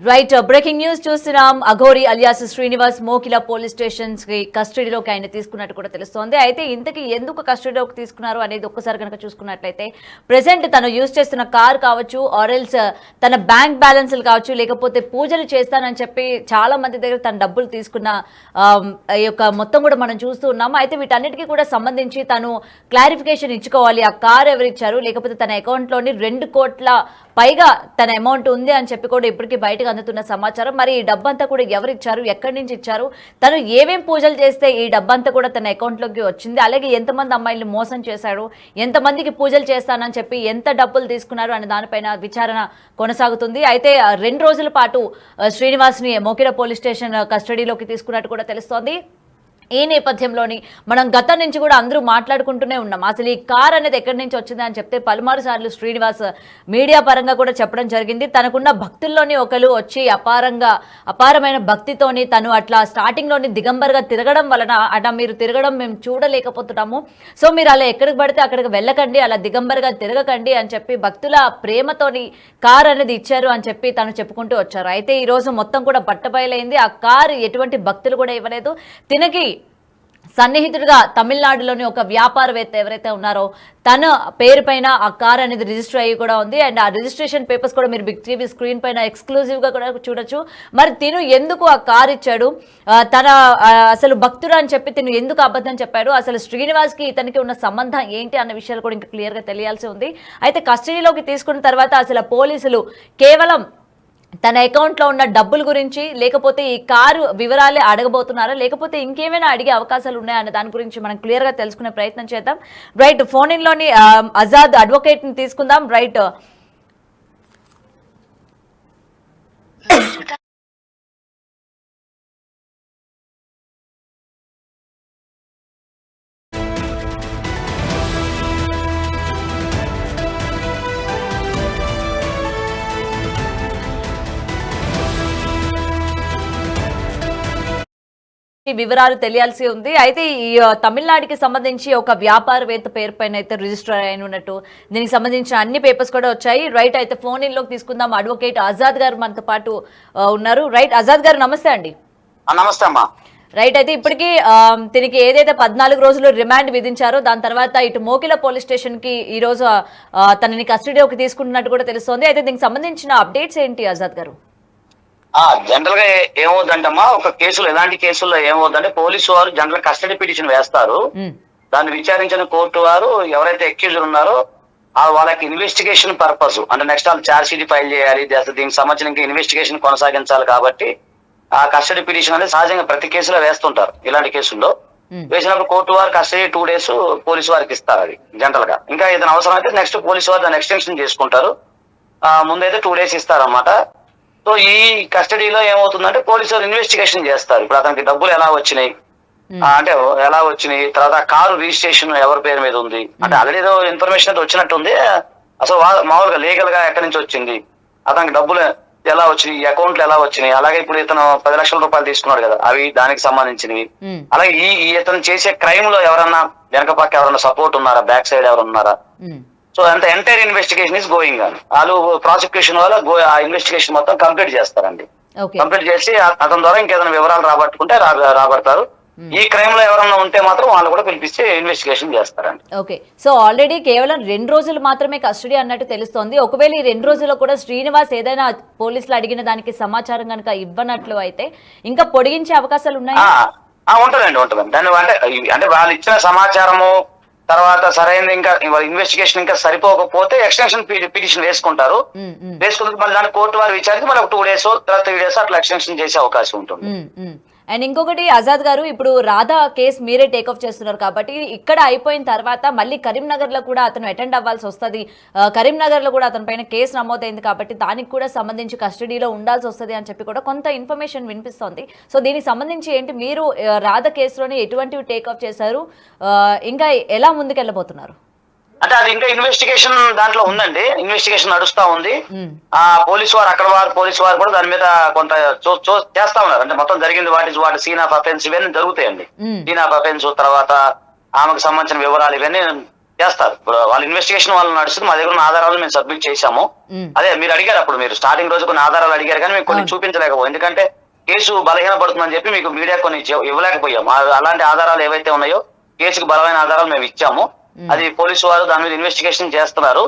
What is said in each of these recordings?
Right breaking news చూస్తున్నాం. Aghori alias Srinivas Mokila police stations కి కస్టడీలోకి ఆయన తీసుకున్నట్టు కూడా తెలుస్తోంది. అయితే ఇంతకీ ఎందుకు కస్టడీలోకి తీసుకున్నారు అనేది ఒక్కసారి కనుక చూసుకున్నట్లయితే ప్రెసెంట్ తను యూజ్ చేస్తున్న కార్ కావచ్చు, ఆర్ఎల్స్ తన బ్యాంక్ బ్యాలెన్స్లు కావచ్చు, లేకపోతే పూజలు చేస్తానని చెప్పి చాలా మంది దగ్గర తన డబ్బులు తీసుకున్న యొక్క మొత్తం కూడా మనం చూస్తూ ఉన్నాము. అయితే వీటన్నిటికీ కూడా సంబంధించి తను క్లారిఫికేషన్ ఇచ్చుకోవాలి. ఆ కార్ ఎవరిచ్చారు, లేకపోతే తన అకౌంట్లోని 2 కోట్ల పైగా తన అమౌంట్ ఉంది అని చెప్పి కూడా ఇప్పటికీ బయటకు అందుతున్న సమాచారం. మరి ఈ డబ్బంతా కూడా ఎవరు ఇచ్చారు, ఎక్కడి నుంచి ఇచ్చారు, తను ఏమేం పూజలు చేస్తే ఈ డబ్బంతా కూడా తన అకౌంట్లోకి వచ్చింది, అలాగే ఎంతమంది అమ్మాయిలు మోసం చేశాడు, ఎంతమందికి పూజలు చేస్తానని చెప్పి ఎంత డబ్బులు తీసుకున్నారు అనే దానిపైన విచారణ కొనసాగుతుంది. అయితే 2 రోజుల పాటు శ్రీనివాస్ని మోకిల పోలీస్ స్టేషన్ కస్టడీలోకి తీసుకున్నట్టు కూడా తెలుస్తోంది. ఈ నేపథ్యంలోని మనం గతం నుంచి కూడా అందరూ మాట్లాడుకుంటూనే ఉన్నాం. అసలు ఈ కార్ అనేది ఎక్కడి నుంచి వచ్చింది అని చెప్తే పలుమారు సార్లు శ్రీనివాస్ మీడియా పరంగా కూడా చెప్పడం జరిగింది. తనకున్న భక్తుల్లోని ఒకరు వచ్చి అపారమైన భక్తితోని తను అట్లా స్టార్టింగ్లోని దిగంబర్గా తిరగడం వలన అట్లా మీరు తిరగడం మేము చూడలేకపోతున్నాము, సో మీరు అలా ఎక్కడికి పడితే అక్కడికి వెళ్ళకండి, అలా దిగంబర్గా తిరగకండి అని చెప్పి భక్తుల ప్రేమతోని కార్ అనేది ఇచ్చారు అని చెప్పి తను చెప్పుకుంటూ వచ్చారు. అయితే ఈ రోజు మొత్తం కూడా బట్టబయలైంది. ఆ కారు ఎటువంటి భక్తులు కూడా ఇవ్వలేదు. తినకి సన్నిహితుడిగా తమిళనాడులోని ఒక వ్యాపారవేత్త ఎవరైతే ఉన్నారో తన పేరు పైన ఆ కార్ అనేది రిజిస్టర్ అయ్యి కూడా ఉంది. అండ్ ఆ రిజిస్ట్రేషన్ పేపర్స్ కూడా మీరు బిగ్ టీవీ స్క్రీన్ పైన ఎక్స్క్లూజివ్గా కూడా చూడొచ్చు. మరి తిను ఎందుకు ఆ కార్ ఇచ్చాడు, తన అసలు భక్తుడు అని చెప్పి తిను ఎందుకు అబద్ధం చెప్పాడు, అసలు శ్రీనివాస్కి ఇతనికి ఉన్న సంబంధం ఏంటి అన్న విషయాలు కూడా ఇంకా క్లియర్గా తెలియాల్సి ఉంది. అయితే కస్టడీలోకి తీసుకున్న తర్వాత అసలు పోలీసులు కేవలం తన అకౌంట్లో ఉన్న డబ్బుల గురించి, లేకపోతే ఈ కారు వివరాలే అడగబోతున్నారా, లేకపోతే ఇంకేమైనా అడిగే అవకాశాలు ఉన్నాయా అనే దాని గురించి మనం క్లియర్గా తెలుసుకునే ప్రయత్నం చేద్దాం. రైట్, ఫోన్ ఇన్లోని ఆజాద్ అడ్వకేట్ని తీసుకుందాం. రైట్, వివరాలు తెలియాల్సి ఉంది. అయితే ఈ తమిళనాడుకి సంబంధించి ఒక వ్యాపారవేత్త పేరు పైన అయితే రిజిస్టర్ అయినట్టు, దీనికి సంబంధించిన అన్ని పేపర్స్ కూడా వచ్చాయి. రైట్, అయితే ఫోన్ ఇన్లోకి తీసుకుందాం. అడ్వకేట్ ఆజాద్ గారు మనతో పాటు ఉన్నారు. రైట్, ఆజాద్ గారు నమస్తే అండి. నమస్తే అమ్మా. రైట్, అయితే ఇప్పటికీ దీనికి ఏదైతే 14 రోజులు రిమాండ్ విధించారో దాని తర్వాత ఇటు మోకిల పోలీస్ స్టేషన్ కి ఈ రోజు తనని కస్టడీలోకి తీసుకుంటున్నట్టు కూడా తెలుస్తోంది. అయితే దీనికి సంబంధించిన అప్డేట్స్ ఏంటి ఆజాద్ గారు? జనరల్ గా ఏమవుతుందమ్మా, ఒక కేసులో ఎలాంటి కేసుల్లో ఏమవుతుందంటే పోలీసు వారు జనరల్ కస్టడీ పిటిషన్ వేస్తారు. దాన్ని విచారించిన కోర్టు వారు ఎవరైతే అక్యూజర్ ఉన్నారో వాళ్ళకి ఇన్వెస్టిగేషన్ పర్పస్ అంటే నెక్స్ట్ వాళ్ళు ఛార్జ్ షీట్ ఫైల్ చేయాలి, దీనికి సంబంధించిన ఇంకా ఇన్వెస్టిగేషన్ కొనసాగించాలి. కాబట్టి ఆ కస్టడీ పిటిషన్ అనేది సహజంగా ప్రతి కేసులో వేస్తుంటారు. ఇలాంటి కేసుల్లో వేసినప్పుడు కోర్టు వారు కస్టడీ 2 days పోలీసు వారికి ఇస్తారు. అది జనరల్ గా ఇంకా ఏదైనా అవసరం అయితే నెక్స్ట్ పోలీసు వారు దాన్ని ఎక్స్టెన్షన్ చేసుకుంటారు. ముందైతే 2 days ఇస్తారన్నమాట. సో ఈ కస్టడీలో ఏమవుతుందంటే పోలీసు వారు ఇన్వెస్టిగేషన్ చేస్తారు. ఇప్పుడు అతనికి డబ్బులు ఎలా వచ్చినాయి, అంటే ఎలా వచ్చినాయి, తర్వాత కారు రిజిస్ట్రేషన్ ఎవరి పేరు మీద ఉంది, అంటే ఆల్రెడీ ఏదో ఇన్ఫర్మేషన్ అయితే వచ్చినట్టుంది. అసలు మామూలుగా లీగల్ గా ఎక్కడి నుంచి వచ్చింది, అతనికి డబ్బులు ఎలా వచ్చినాయి, అకౌంట్లు ఎలా వచ్చినాయి, అలాగే ఇప్పుడు ఇతను 10 లక్షల రూపాయలు తీసుకున్నాడు కదా, అవి దానికి సంబంధించినవి. అలాగే ఇతను చేసే క్రైమ్ లో ఎవరన్నా వెనక పక్క ఎవరన్నా సపోర్ట్ ఉన్నారా, బ్యాక్ సైడ్ ఎవరు ఉన్నారా. సో అంత entire investigation is going on. వాళ్ళు ప్రాసిక్యూషన్ వల్ల ఆ ఇన్వెస్టిగేషన్ మొత్తం కంప్లీట్ చేస్తారండి. కంప్లీట్ చేసి అతని ద్వారా ఇంకేదైనా వివరాలు రాబట్టుకుంటే రాబడతారు. ఈ క్రైమ్ లో ఎవరన్నా ఉంటే మాత్రం వాళ్ళు కూడా పిలిపిస్తే ఇన్వెస్టిగేషన్ చేస్తారండి. ఓకే, సో ఆల్రెడీ కేవలం 2 రోజులు మాత్రమే కస్టడీ అన్నట్టు తెలుస్తోంది. ఒకవేళ ఈ 2 రోజుల్లో కూడా శ్రీనివాస్ ఏదైనా పోలీసులు అడిగిన దానికి సమాచారం కనుక ఇవ్వనట్లు అయితే ఇంకా పొడిగించే అవకాశాలు ఉన్నాయి? ఉంటుందండి. దాన్ని అంటే వాళ్ళు ఇచ్చిన సమాచారము తర్వాత సరైన ఇంకా ఇన్వెస్టిగేషన్ ఇంకా సరిపోకపోతే ఎక్స్టెన్షన్ పిటిషన్ వేసుకుంటారు. వేసుకున్న మళ్ళీ దాన్ని కోర్టు వారు విచారించి మళ్ళీ 2 days తర్వాత 3 days అట్లా ఎక్స్టెన్షన్ చేసే అవకాశం ఉంటుంది. అండ్ ఇంకొకటి ఆజాద్ గారు, ఇప్పుడు రాధా కేసు మీరే టేక్ఆఫ్ చేస్తున్నారు కాబట్టి ఇక్కడ అయిపోయిన తర్వాత మళ్ళీ కరీంనగర్ లో కూడా అతను అటెండ్ అవ్వాల్సి వస్తుంది. కరీంనగర్ లో కూడా అతని పైన కేసు నమోదైంది కాబట్టి దానికి కూడా సంబంధించి కస్టడీలో ఉండాల్సి వస్తుంది అని చెప్పి కూడా కొంత ఇన్ఫర్మేషన్ వినిపిస్తోంది. సో దీనికి సంబంధించి ఏంటి, మీరు రాధా కేసులోని ఎటువంటివి టేక్ఆఫ్ చేశారు, ఇంకా ఎలా ముందుకెళ్ళబోతున్నారు? అంటే అది ఇంకా ఇన్వెస్టిగేషన్ దాంట్లో ఉందండి. ఇన్వెస్టిగేషన్ నడుస్తా ఉంది. పోలీసు వారు కూడా దాని మీద కొంత చేస్తా ఉన్నారు. అంటే మొత్తం జరిగింది వాటి సీన్ ఆఫ్ అఫెన్స్ ఇవన్నీ జరుగుతాయండి. సీన్ ఆఫ్ అఫెన్స్ తర్వాత ఆమెకు సంబంధించిన వివరాలు ఇవన్నీ చేస్తారు. ఇప్పుడు వాళ్ళ ఇన్వెస్టిగేషన్ వాళ్ళు నడుస్తుంది. మా దగ్గర ఉన్న ఆధారాలు మేము సబ్మిట్ చేశాము. అదే మీరు అడిగారు అప్పుడు, మీరు స్టార్టింగ్ రోజు కొన్ని ఆధారాలు అడిగారు కానీ మేము కొన్ని చూపించలేకపోయాం. ఎందుకంటే కేసు బలహీనపడుతుందని చెప్పి మీకు మీడియా కొన్ని ఇవ్వలేకపోయాం. అలాంటి ఆధారాలు ఏవైతే ఉన్నాయో కేసుకు బలమైన ఆధారాలు మేము ఇచ్చాము. అది పోలీసు వారు దాని మీద ఇన్వెస్టిగేషన్ చేస్తున్నారు.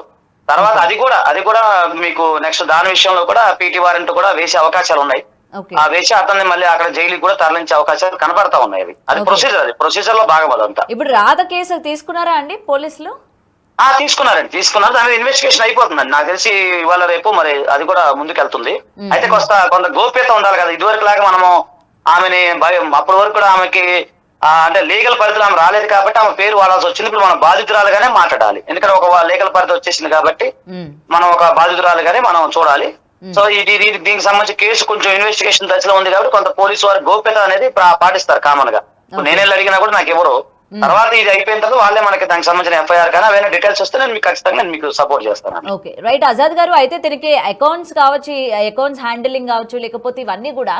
తర్వాత అది కూడా మీకు నెక్స్ట్ దాని విషయంలో కూడా పీటీ వారెంట్ కూడా వేసే అవకాశాలు ఉన్నాయి. ఆ వేసి అతన్ని మళ్ళీ అక్కడ జైలుకి కూడా తరలించే అవకాశాలు కనపడతా ఉన్నాయి. అది ప్రొసీజర్ లో భాగం అదంతా. ఇప్పుడు రాధ కేసు తీసుకున్నారా అండి పోలీసులు? తీసుకున్నారు. దాని మీద ఇన్వెస్టిగేషన్ అయిపోతుందండి. నాకు తెలిసి ఇవాళ రేపు మరి అది కూడా ముందుకెళ్తుంది. అయితే కొంత గోప్యత ఉండాలి కదా. ఇదివరకు లాగా మనము ఆమెని అప్పటి వరకు కూడా ఆమెకి అంటే లీగల్ పరిధిలో ఆమె రాలేదు కాబట్టి ఆమె పేరు వాడాల్సి వచ్చింది. ఇప్పుడు మనం బాధితురాలుగానే మాట్లాడాలి. ఎందుకంటే ఒక లీగల్ పరిధి వచ్చేసింది కాబట్టి మనం ఒక బాధితురాలుగానే మనం చూడాలి. సో దీనికి సంబంధించి కేసు కొంచెం ఇన్వెస్టిగేషన్ దశలో ఉంది కాబట్టి కొంత పోలీసు వారి గోప్యత అనేది పాటిస్తారు కామన్ గా. నేనే అడిగినా కూడా నాకు ఎవరు తర్వాత ఇది అయిపోయిన తర్వాత వాళ్ళే మనకి దానికి సంబంధించిన ఎఫ్ఐఆర్ కానీ అవన్నీ డీటెయిల్స్ వస్తే నేను మీకు ఖచ్చితంగా మీకు సపోర్ట్ చేస్తాను. ఓకే రైట్ ఆజాద్ గారు, అయితే దీనికి అకౌంట్స్ కావచ్చు, అకౌంట్స్ హ్యాండిలింగ్ కావచ్చు, లేకపోతే ఇవన్నీ కూడా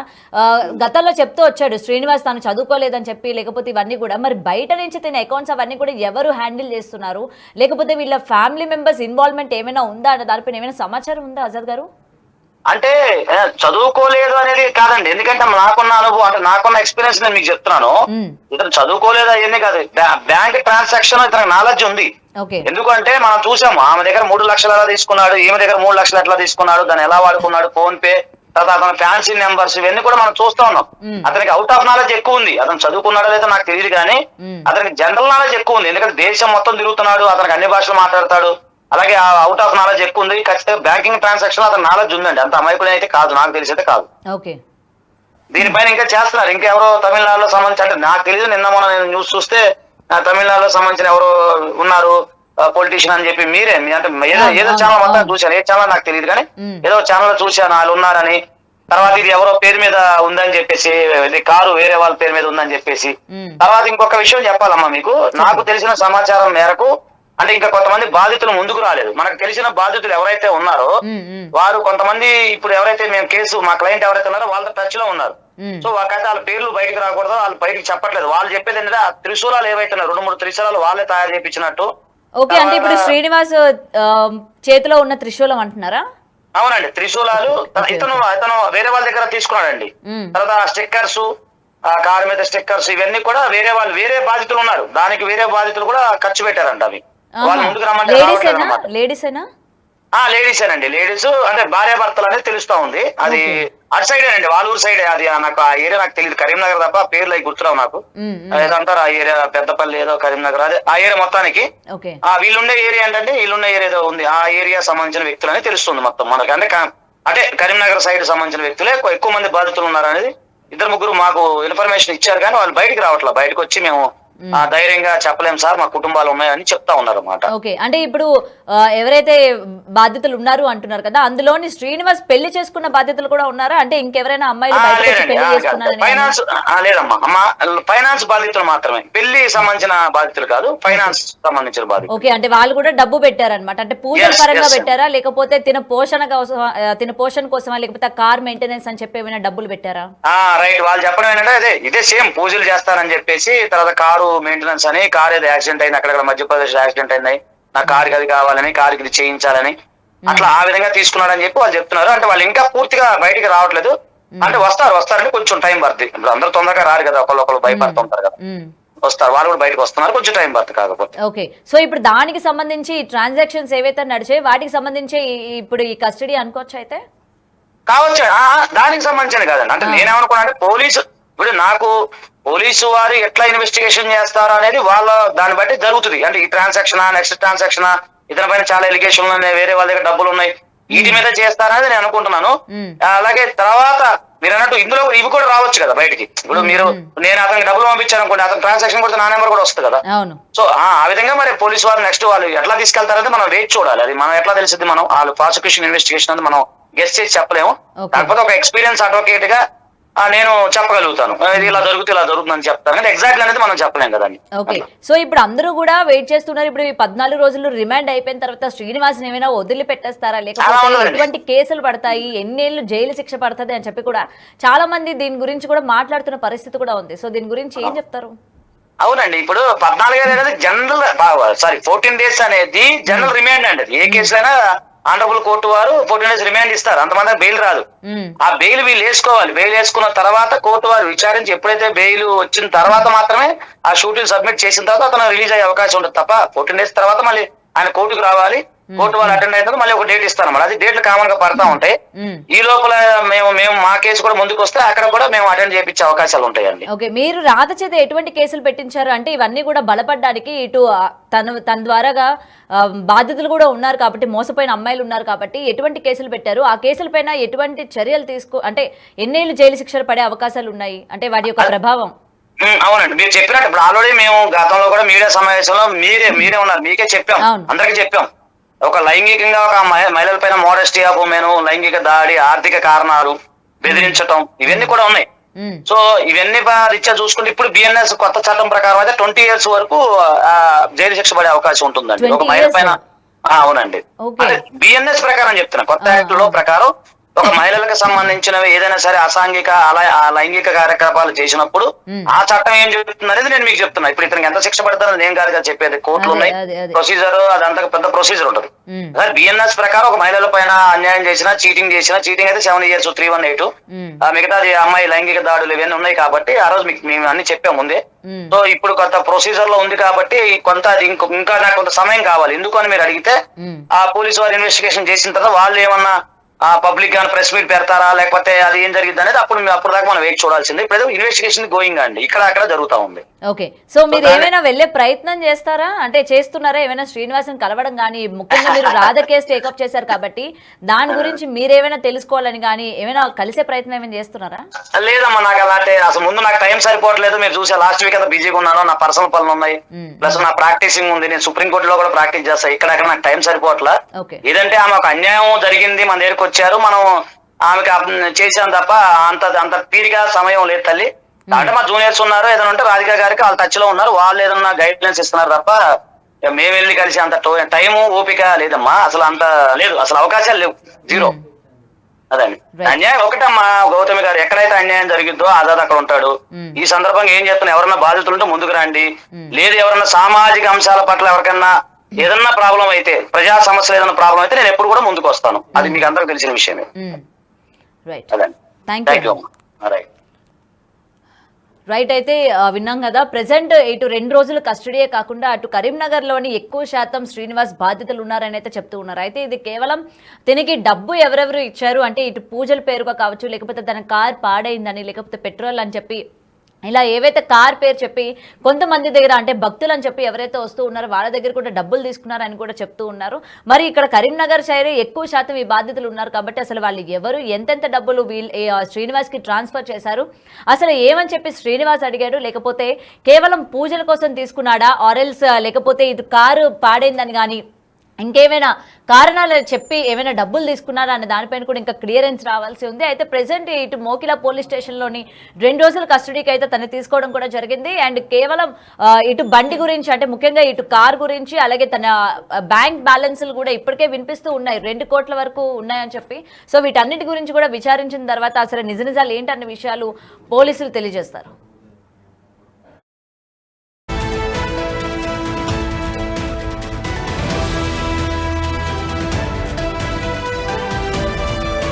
గతంలో చెప్తూ వచ్చాడు శ్రీనివాస్ తాను చదువుకోలేదని చెప్పి, లేకపోతే ఇవన్నీ కూడా మరి బయట నుంచి తిన అకౌంట్స్ అవన్నీ కూడా ఎవరు హ్యాండిల్ చేస్తున్నారు, లేకపోతే వీళ్ళ ఫ్యామిలీ మెంబర్స్ ఇన్వాల్వ్మెంట్ ఏమైనా ఉందా అన్న దానిపైన ఏమైనా సమాచారం ఉందా ఆజాద్ గారు? అంటే చదువుకోలేదు అనేది కాదండి. ఎందుకంటే నాకున్న అనుభవం, అంటే నాకున్న ఎక్స్పీరియన్స్ నేను మీకు చెప్తున్నాను. ఇతను చదువుకోలేదు అవన్నీ కాదు. బ్యాంక్ ట్రాన్సాక్షన్ ఇతనికి నాలెడ్జ్ ఉంది. ఎందుకంటే మనం చూసాము ఆమె దగ్గర 3 లక్షలు ఎలా తీసుకున్నాడు, ఈమె దగ్గర 3 లక్షలు ఎట్లా తీసుకున్నాడు, దాన్ని ఎలా వాడుకున్నాడు, ఫోన్ పే, తర్వాత అతను ఫ్యాన్సీ నెంబర్స్ ఇవన్నీ కూడా మనం చూస్తా ఉన్నాం. అతనికి అవుట్ ఆఫ్ నాలెడ్జ్ ఎక్కువ ఉంది. అతను చదువుకున్నాడో లేదో నాకు తెలియదు కానీ అతనికి జనరల్ నాలెడ్జ్ ఎక్కువ ఉంది. ఎందుకంటే దేశం మొత్తం తిరుగుతున్నాడు, అతనికి అన్ని భాషలు మాట్లాడతాడు. అలాగే అవుట్ ఆఫ్ నాలెడ్జ్ ఎక్కువ ఉంది. ఖచ్చితంగా బ్యాంకింగ్ ట్రాన్సాక్షన్ అతను నాలెడ్జ్ ఉందండి. అంత అమాయకుడు అయితే కాదు, నాకు తెలిసి అయితే కాదు. దీనిపైన ఇంకా చేస్తున్నారు. ఇంకెవరో తమిళనాడులో సంబంధించి, అంటే నాకు తెలియదు, నిన్న మొన్న నేను న్యూస్ చూస్తే తమిళనాడులో సంబంధించిన ఎవరో ఉన్నారు పొలిటీషియన్ అని చెప్పి మీరే అంటే ఏదో ఛానల్ మొత్తం చూశాను. ఏ ఛానల్ నాకు తెలియదు కానీ ఏదో ఛానల్ చూశాను వాళ్ళు ఉన్నారని. తర్వాత ఇది ఎవరో పేరు మీద ఉందని చెప్పేసి, కారు వేరే వాళ్ళ పేరు మీద ఉందని చెప్పేసి. తర్వాత ఇంకొక విషయం చెప్పాలమ్మా మీకు. నాకు తెలిసిన సమాచారం మేరకు అంటే ఇంకా కొంతమంది బాధితులు ముందుకు రాలేదు. మనకు తెలిసిన బాధితులు ఎవరైతే ఉన్నారో వారు కొంతమంది ఇప్పుడు ఎవరైతే మేము కేసు మా క్లయింట్ ఎవరైతే ఉన్నారో వాళ్ళ టచ్ లో ఉన్నారు. సో వాళ్ళకైతే వాళ్ళ పేర్లు బయటకు రాకూడదు, వాళ్ళు బయటకు చెప్పట్లేదు. వాళ్ళు చెప్పేది ఏంటంటే ఆ త్రిశూలాలు ఏవైతే 2-3 త్రిశూలాలు వాళ్ళే తయారు చేయించినట్టు. ఓకే, అంటే ఇప్పుడు శ్రీనివాస్ చేతిలో ఉన్న త్రిశూలం అంటున్నారా? అవునండి, త్రిశూలాలు ఇతను వేరే వాళ్ళ దగ్గర తీసుకున్నాడండి. తర్వాత స్టిక్కర్స్, కారు మీద స్టిక్కర్స్ ఇవన్నీ కూడా వేరే బాధితులు ఉన్నారు. దానికి వేరే బాధితులు కూడా ఖర్చు పెట్టారంట. అవి వాళ్ళు ముందుకు రమ్మంటే లేడీసేనండి. లేడీస్ అంటే భార్య భర్తలు అనేది తెలుస్తా ఉంది. అది అటు సైడేనండి, వాళ్ళూరు సైడే. అది నాకు ఆ ఏరియా నాకు తెలియదు, కరీంనగర్ తప్ప పేర్లు అవి గుర్తురావు నాకు. ఏదంటారు ఆ ఏరియా, పెద్దపల్లి ఏదో కరీంనగర్, అదే ఆ ఏరియా మొత్తానికి. వీళ్ళుండే ఏరియా ఏంటంటే వీళ్ళుండే ఏరియా ఏదో ఉంది, ఆ ఏరియా సంబంధించిన వ్యక్తులు అనేది తెలుస్తుంది మొత్తం మనకి. అంటే కరీంనగర్ సైడ్ సంబంధించిన వ్యక్తులే ఎక్కువ మంది బాధితులు ఉన్నారు అనేది 2-3 మాకు ఇన్ఫర్మేషన్ ఇచ్చారు. కానీ వాళ్ళు బయటకు రావట్లేదు. బయటకు వచ్చి మేము ధైర్యంగా చెప్పలేం సార్, మా కుటుంబాలు ఉన్నాయని చెప్తా ఉన్నారు అన్నమాట. ఓకే, అంటే ఇప్పుడు ఎవరైతే బాధితులు ఉన్నారు అంటున్నారు కదా, అందులోని శ్రీనివాస్ పెళ్లి చేసుకున్న బాధితులు కూడా ఉన్నారా? అంటే ఇంకెవరైనా అమ్మాయిలు ఫైనాన్స్ లేదమ్మా, ఫైనాన్స్ బాధితులు మాత్రమే, పెళ్లి సంబంధించిన బాధితులు కాదు, ఫైనాన్స్ సంబంధించిన బాధితులు. ఓకే, అంటే వాళ్ళు కూడా డబ్బు పెట్టారనమాట. అంటే పూజల పరంగా పెట్టారా, లేకపోతే తిన పోషణ కోసమా, లేకపోతే కార్ మెయింటెనెన్స్ అని చెప్పి ఏమైనా డబ్బులు పెట్టారా? రైట్, వాళ్ళు చెప్పడం ఏంటంటే ఇదే సేమ్ పూజలు చేస్తారని చెప్పేసి, తర్వాత కారు మెయింటెనెన్స్ అని, కార్ ఏదో యాక్సిడెంట్ అయింది అక్కడ మధ్యప్రదేశ్ యాక్సిడెంట్ అయింది, నా కారుకి అది కావాలని, కారుకి ఇది చేయించాలని, అట్లా ఆ విధంగా తీసుకున్నాడని చెప్పి వాళ్ళు చెప్తున్నారు. అంటే వాళ్ళు ఇంకా పూర్తిగా బయటికి రావట్లేదు. అంటే వస్తారని కొంచెం టైం పడుతుంది. ఇప్పుడు అందరూ తొందరగా రారు కదా, ఒకళ్ళు భయపడుతుంటారు కదా, వస్తారు. వాళ్ళు కూడా బయటకు వస్తున్నారు, కొంచెం టైం పడుతుంది కాకపోతే. ఓకే, సో ఇప్పుడు దానికి సంబంధించి ట్రాన్సాక్షన్స్ ఏవైతే నడిచాయి వాటికి సంబంధించి ఇప్పుడు ఈ కస్టడీ అనుకోవచ్చు అయితే కావచ్చు. దానికి సంబంధించిన కాదండి. అంటే నేనేమనుకున్నా అంటే ఇప్పుడు నాకు పోలీసు వారు ఎట్లా ఇన్వెస్టిగేషన్ చేస్తారో అనేది వాళ్ళ దాన్ని బట్టి జరుగుతుంది. అంటే ఈ ట్రాన్సాక్షన్, నెక్స్ట్ ట్రాన్సాక్షన్, ఇతని పైన చాలా ఎలిగేషన్లు ఉన్నాయి, వేరే వాళ్ళ దగ్గర డబ్బులు ఉన్నాయి, వీటి మీద చేస్తారనేది నేను అనుకుంటున్నాను. అలాగే తర్వాత మీరు అన్నట్టు ఇందులో ఇవి కూడా రావచ్చు కదా బయటికి. ఇప్పుడు నేను అతనికి డబ్బులు పంపించాను అనుకోండి, అతను ట్రాన్సాక్షన్ కూడా నా నెంబర్ కూడా వస్తుంది కదా. సో ఆ విధంగా మరి పోలీసు వారు నెక్స్ట్ వాళ్ళు ఎట్లా తీసుకెళ్తారనేది మనం వెయిట్ చూడాలి. అది మనం ఎట్లా తెలిసింది, మనం వాళ్ళు ప్రాసిక్యూషన్ ఇన్వెస్టిగేషన్ అనేది మనం గెస్ చేసి చెప్పలేము. కాకపోతే ఒక ఎక్స్పీరియన్స్ అడ్వకేట్ గా నేను చెప్పగలుగుతాను, ఇది ఇలా జరుగుతుందని చెప్తాను, కానీ ఎగ్జాక్ట్ అనేది మనం చెప్పలేం కదండి. ఓకే, సో ఇప్పుడు అందరూ కూడా వెయిట్ చేస్తున్నారు. ఇప్పుడు ఈ 14 రోజులు రిమాండ్ అయిపోయిన తర్వాత శ్రీనివాస్ ఏమైనా వదిలి పెట్టేస్తారా, లేకపోతే ఎటువంటి కేసులు పడతాయి, ఎన్నేళ్ళు జైలు శిక్ష పడుతుంది అని చెప్పి కూడా చాలా మంది దీని గురించి కూడా మాట్లాడుతున్న పరిస్థితి కూడా ఉంది. సో దీని గురించి ఏం చెప్తారు? అవునండి. ఇప్పుడు 14 అనేది జనరల్ 14 డేస్ అనేది జనరల్ రిమాండ్ అండి. అది ఏ కేసులైనా ఆనరబుల్ కోర్టు వారు 14 డేస్ రిమాండ్ ఇస్తారు. అంతమంది బెయిల్ రాదు. ఆ బెయిల్ వీళ్ళు వేసుకోవాలి. బెయిల్ వేసుకున్న తర్వాత కోర్టు వారు విచారించి ఎప్పుడైతే బెయిల్ వచ్చిన తర్వాత మాత్రమే ఆ షూటింగ్ సబ్మిట్ చేసిన తర్వాత అతను రిలీజ్ అయ్యే అవకాశం ఉంటుంది తప్ప 14 డేస్ తర్వాత మళ్ళీ ఆయన కోర్టుకు రావాలి. కోర్టు వాళ్ళు అటెండ్ అయిన మళ్ళీ ఒక డేట్ ఇస్తాను మరి అది డేట్లు కామన్ గా పడతా ఉంటాయి. ఈ లోపల మేము మా కేసు కూడా ముందుకు వస్తే అక్కడ కూడా మేము అటెండ్ చేయించే అవకాశాలు ఉంటాయండి. ఓకే, మీరు రాత చేత ఎటువంటి కేసులు పెట్టించారు అంటే ఇవన్నీ కూడా బలపడ్డానికి ఇటు తన ద్వారాగా బాధితులు కూడా ఉన్నారు కాబట్టి, మోసపోయిన అమ్మాయిలు ఉన్నారు కాబట్టి ఎటువంటి కేసులు పెట్టారు, ఆ కేసులపైన ఎటువంటి చర్యలు అంటే ఎన్నేళ్ళు జైలు శిక్షలు పడే అవకాశాలు ఉన్నాయి అంటే వాటి యొక్క ప్రభావం? అవునండి, మీరు చెప్పినట్టు ఇప్పుడు ఆల్రెడీ మేము గతంలో కూడా మీడియా సమావేశంలో మీరే ఉన్నారు, మీకే చెప్పాం, అందరికీ చెప్పాం. ఒక లైంగికంగా ఒక మహిళల పైన మోడెస్టీ ఆఫ్ ఉమెన్, లైంగిక దాడి, ఆర్థిక కారణాలు, బెదిరించటం ఇవన్నీ కూడా ఉన్నాయి. సో ఇవన్నీ రీత్యా చూసుకుంటే ఇప్పుడు బిఎన్ఎస్ కొత్త చట్టం ప్రకారం అయితే 20 years వరకు జైలు శిక్ష పడే అవకాశం ఉంటుందండి ఒక మహిళ పైన. అవునండి, బిఎన్ఎస్ ప్రకారం చెప్తున్నా, కొత్త యాక్ట్ లో ప్రకారం ఒక మహిళలకు సంబంధించినవి ఏదైనా సరే అసాంఘిక లైంగిక కార్యకలాపాలు చేసినప్పుడు ఆ చట్టం ఏం చెప్తుంది అనేది నేను మీకు చెప్తున్నా. ఇప్పుడు ఇతనికి ఎంత శిక్ష పడతారని నేను కాదు కదా చెప్పేది, కోర్టులు ఉన్నాయి, ప్రొసీజర్ అదంతా పెద్ద ప్రొసీజర్ ఉంటుంది. బిఎన్ఎస్ ప్రకారం ఒక మహిళల పైన అన్యాయం చేసినా, చీటింగ్ అయితే 7 years 318, మిగతాది అమ్మాయి లైంగిక దాడులు ఇవన్నీ ఉన్నాయి కాబట్టి ఆ రోజు మీకు మేము అన్ని చెప్పాం ముందే. సో ఇప్పుడు కొంత ప్రొసీజర్ లో ఉంది కాబట్టి కొంత అది ఇంకా నాకు కొంత సమయం కావాలి. ఎందుకు అని మీరు అడిగితే ఆ పోలీసు వారు ఇన్వెస్టిగేషన్ చేసిన తర్వాత వాళ్ళు ఏమన్నా పబ్లిక్ గాని ప్రెస్ మీట్ పెడతారా లేకపోతే అది ఏం జరిగింది అనేది అప్పుడు దాకా మనం వేచి చూడాల్సింది. ఇప్పుడు ఇన్వెస్టిగేషన్ గోయింగ్ అండి, అక్కడ జరుగుతా ఉంది. ఓకే, సో మీరు ఏమైనా వెళ్లే ప్రయత్నం చేస్తారా అంటే చేస్తున్నారా? ఏమైనా శ్రీనివాసన్ కలవడం కానీ, ముఖ్యంగా మీరు రాధ కేసు టేకప్ చేశారు కాబట్టి దాని గురించి మీరేమైనా తెలుసుకోవాలని కానీ ఏమైనా కలిసే ప్రయత్నం ఏమైనా చేస్తున్నారా? లేదమ్మా, నాకు అలాంటి అసలు ముందు నాకు టైం సరిపోవట్లేదు. మీరు చూసే లాస్ట్ వీక్ అంతా బిజీగా ఉన్నాను, నా పర్సనల్ పనులు ఉన్నాయి, ప్లస్ నా ప్రాక్టీసింగ్ ఉంది, నేను సుప్రీంకోర్టులో కూడా ప్రాక్టీస్ చేస్తాను. ఇక్కడ నాకు టైం సరిపోవట్లా. ఏదంటే ఆమె ఒక అన్యాయం జరిగింది, మన దగ్గరకు వచ్చారు, మనం ఆమెకి చేసాం తప్ప అంత తీరిగా సమయం లేదు తల్లి. అంటే మా జూనియర్స్ ఉన్నారు, ఏదైనా ఉంటే రాధిక గారికి వాళ్ళు టచ్ లో ఉన్నారు, వాళ్ళు ఏదన్నా గైడ్ లైన్స్ ఇస్తున్నారు తప్ప మేము వెళ్ళి కలిసి అంత టైము ఓపిక లేదమ్మా, అసలు అంత లేదు, అసలు అవకాశాలు లేవు, జీరో. అదండి అన్యాయం ఒకటమ్మా గౌతమి గారు, ఎక్కడైతే అన్యాయం జరిగిద్దో ఆజాద్ అక్కడ ఉంటాడు. ఈ సందర్భంగా ఏం చెప్తున్నా, ఎవరన్నా బాధితులుంటే ముందుకు రండి, లేదు ఎవరన్నా సామాజిక అంశాల పట్ల ఎవరికన్నా ఏదన్నా ప్రాబ్లం అయితే, ప్రజా సమస్యలు ఏదైనా ప్రాబ్లం అయితే నేను ఎప్పుడు కూడా ముందుకు వస్తాను. అది మీకు అందరికి తెలిసిన విషయమే. అదండి, థ్యాంక్ యూ అమ్మా. రైట్, అయితే విన్నాం కదా, ప్రెసెంట్ ఇటు 2 రోజులు కస్టడీయే కాకుండా అటు కరీంనగర్ లోని ఎక్కువ శాతం శ్రీనివాస్ బాధితులు ఉన్నారని అయితే చెప్తూ ఉన్నారు. అయితే ఇది కేవలం దీనికి డబ్బు ఎవరెవరు ఇచ్చారు అంటే ఇటు పూజల పేరుగా కావచ్చు, లేకపోతే తన కార్ పాడైందని, లేకపోతే పెట్రోల్ అని చెప్పి ఇలా ఏవైతే కార్ పేరు చెప్పి కొంతమంది దగ్గర అంటే భక్తులు అని చెప్పి ఎవరైతే వస్తూ ఉన్నారో వాళ్ళ దగ్గర కూడా డబ్బులు తీసుకున్నారని కూడా చెప్తూ ఉన్నారు. మరి ఇక్కడ కరీంనగర్ సైడ్ ఎక్కువ శాతం ఈ బాధితులు ఉన్నారు కాబట్టి అసలు వాళ్ళు ఎవరు, ఎంతెంత డబ్బులు శ్రీనివాస్కి ట్రాన్స్ఫర్ చేశారు, అసలు ఏమని చెప్పి శ్రీనివాస్ అడిగాడు, లేకపోతే కేవలం పూజల కోసం తీసుకున్నాడా, ఆర్ఎల్స్ లేకపోతే ఇది కారు పాడైందని కానీ ఇంకేమైనా కారణాలు చెప్పి ఏమైనా డబ్బులు తీసుకున్నారా అనే దానిపైన కూడా ఇంకా క్లియరెన్స్ రావాల్సి ఉంది. అయితే ప్రెసెంట్ ఇటు మోకిలా పోలీస్ స్టేషన్లోని 2 రోజుల కస్టడీకి అయితే తను తీసుకోవడం కూడా జరిగింది. అండ్ కేవలం ఇటు బండి గురించి అంటే ముఖ్యంగా ఇటు కార్ గురించి, అలాగే తన బ్యాంక్ బ్యాలెన్స్లు కూడా ఇప్పటికే వినిపిస్తూ ఉన్నాయి, 2 కోట్ల వరకు ఉన్నాయని చెప్పి. సో వీటన్నిటి గురించి కూడా విచారించిన తర్వాత అసలు నిజాలు ఏంటన్న విషయాలు పోలీసులు తెలియజేస్తారు.